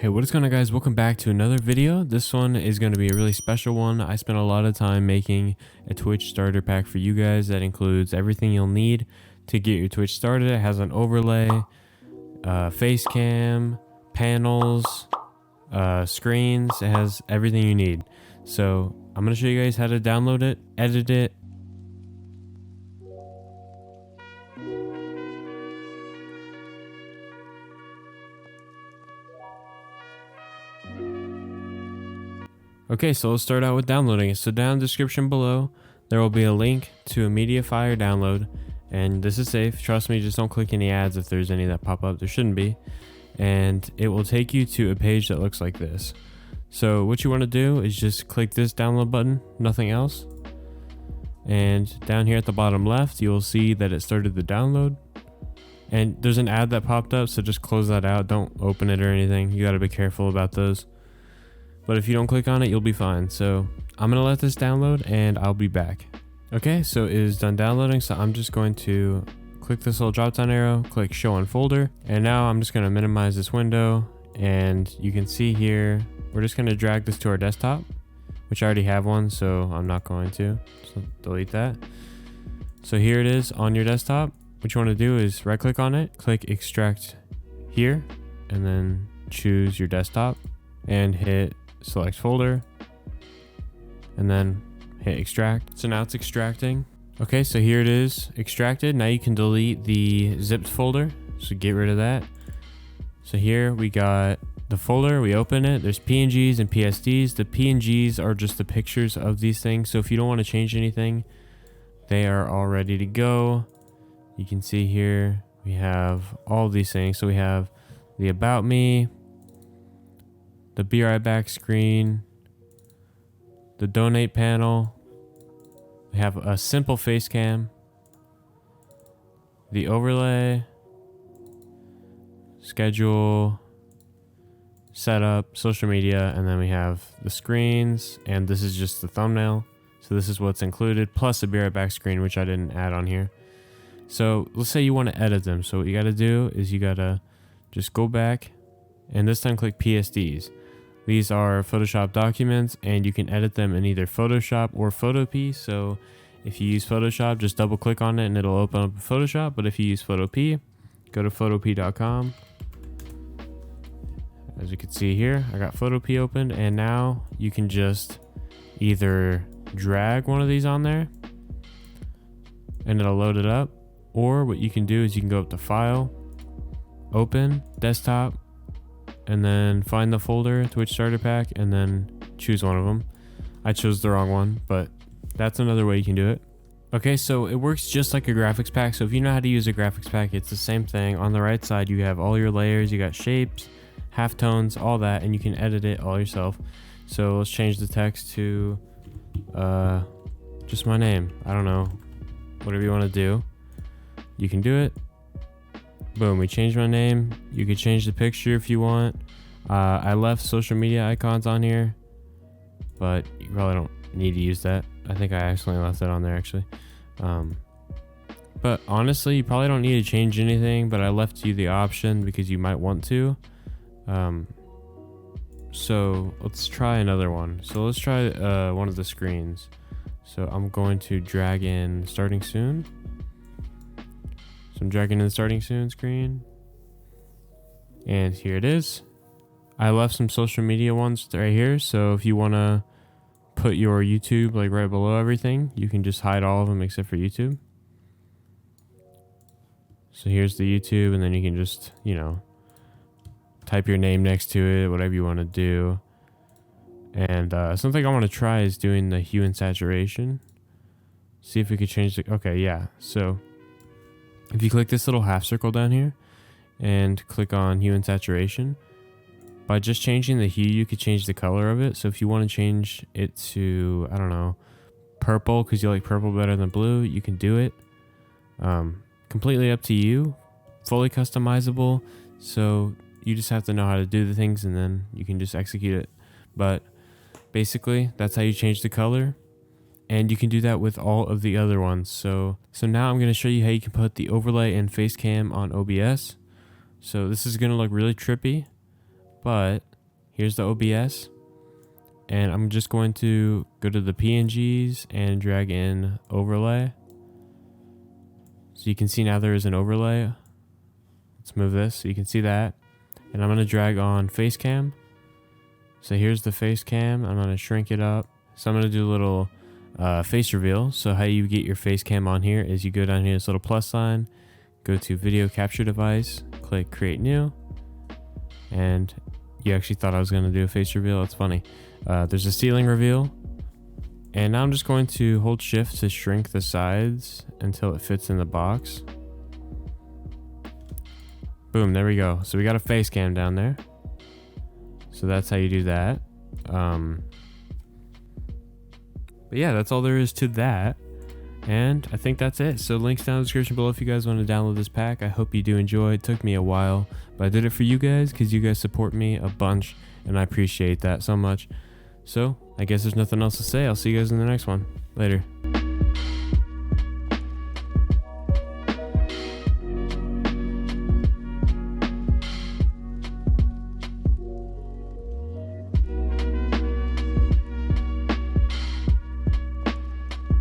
Hey, what is going on, guys? Welcome back to another video. This one is going to be a really special one. I spent a lot of time making a Twitch starter pack for you guys that includes everything you'll need to get your Twitch started. It has an overlay, Facecam, panels, screens. It has everything you need. So I'm going to show you guys how to download it, edit it. Okay, so let's start out with downloading it. So down in the description below, there will be a link to a MediaFire download, and this is safe. Trust me, just don't click any ads if there's any that pop up. There shouldn't be. And it will take you to a page that looks like this. So what you want to do is just click this download button, nothing else. And down here at the bottom left, you will see that it started the download. And there's an ad that popped up, so just close that out. Don't open it or anything. You got to be careful about those. But if you don't click on it, you'll be fine. So I'm going to let this download and I'll be back. Okay, so it is done downloading. So I'm just going to click this little drop down arrow, click show on folder. And now I'm just going to minimize this window. And you can see here, we're just going to drag this to our desktop, which I already have one. So I'm not going to. So delete that. So here it is on your desktop. What you want to do is right click on it, click extract here, and then choose your desktop and hit select folder and then hit extract. So now it's extracting. Okay, so here it is extracted. Now you can delete the zipped folder, so get rid of that. So here we got the folder, we open it, there's PNGs and PSDs. The PNGs are just the pictures of these things, so if you don't want to change anything, they are all ready to go. You can see here we have all these things. So we have the about me, the be right back screen, the donate panel, we have a simple face cam, the overlay, schedule, setup, social media, and then we have the screens, and this is just the thumbnail. So this is what's included, plus a be right back screen, which I didn't add on here. So let's say you want to edit them. So what you got to do is you got to just go back and this time click PSDs. These are Photoshop documents and you can edit them in either Photoshop or Photopea. So if you use Photoshop, just double click on it and it'll open up Photoshop. But if you use Photopea, go to photopea.com. As you can see here, I got Photopea opened, and now you can just either drag one of these on there and it'll load it up. Or what you can do is you can go up to File, Open, Desktop, and then find the folder, Twitch Starter Pack, and then choose one of them. I chose the wrong one, but that's another way you can do it. Okay, so it works just like a graphics pack. So if you know how to use a graphics pack, it's the same thing. On the right side, you have all your layers, you got shapes, halftones, all that, and you can edit it all yourself. So let's change the text to just my name. I don't know, whatever you want to do. You can do it. Boom, we changed my name. You could change the picture if you want. I left social media icons on here, but you probably don't need to use that. I think I accidentally left that on there actually. But honestly, you probably don't need to change anything, but I left you the option because you might want to. So let's try another one. So let's try one of the screens. So I'm going to drag in starting soon. I'm dragging in the starting soon screen, and here it is. I left some social media ones right here, so if you want to put your YouTube like right below everything, you can just hide all of them except for YouTube. So here's the YouTube, and then you can just, you know, type your name next to it, whatever you want to do. And something I want to try is doing the hue and saturation. See if we could change the, okay, yeah, so if you click this little half circle down here and click on hue and saturation, by just changing the hue, you could change the color of it. So if you want to change it to, I don't know, purple, because you like purple better than blue, you can do it. Completely up to you, fully customizable. So you just have to know how to do the things and then you can just execute it. But basically, that's how you change the color. And you can do that with all of the other ones. So now I'm going to show you how you can put the overlay and face cam on OBS. So this is going to look really trippy, but here's the OBS. And I'm just going to go to the PNGs and drag in overlay. So you can see now there is an overlay. Let's move this so you can see that. And I'm going to drag on Facecam. So here's the Facecam. I'm going to shrink it up. So I'm going to do a little face reveal. So how you get your Facecam on here is you go down here, this little plus sign, go to video capture device, click create new. And you actually thought I was going to do a face reveal. It's funny. There's a ceiling reveal. And now I'm just going to hold shift to shrink the sides until it fits in the box. Boom, there we go. So we got a face cam down there. So that's how you do that. But yeah, that's all there is to that. And I think that's it. So links down in the description below if you guys want to download this pack. I hope you do enjoy. It took me a while, but I did it for you guys because you guys support me a bunch and I appreciate that so much. So I guess there's nothing else to say. I'll see you guys in the next one. Later.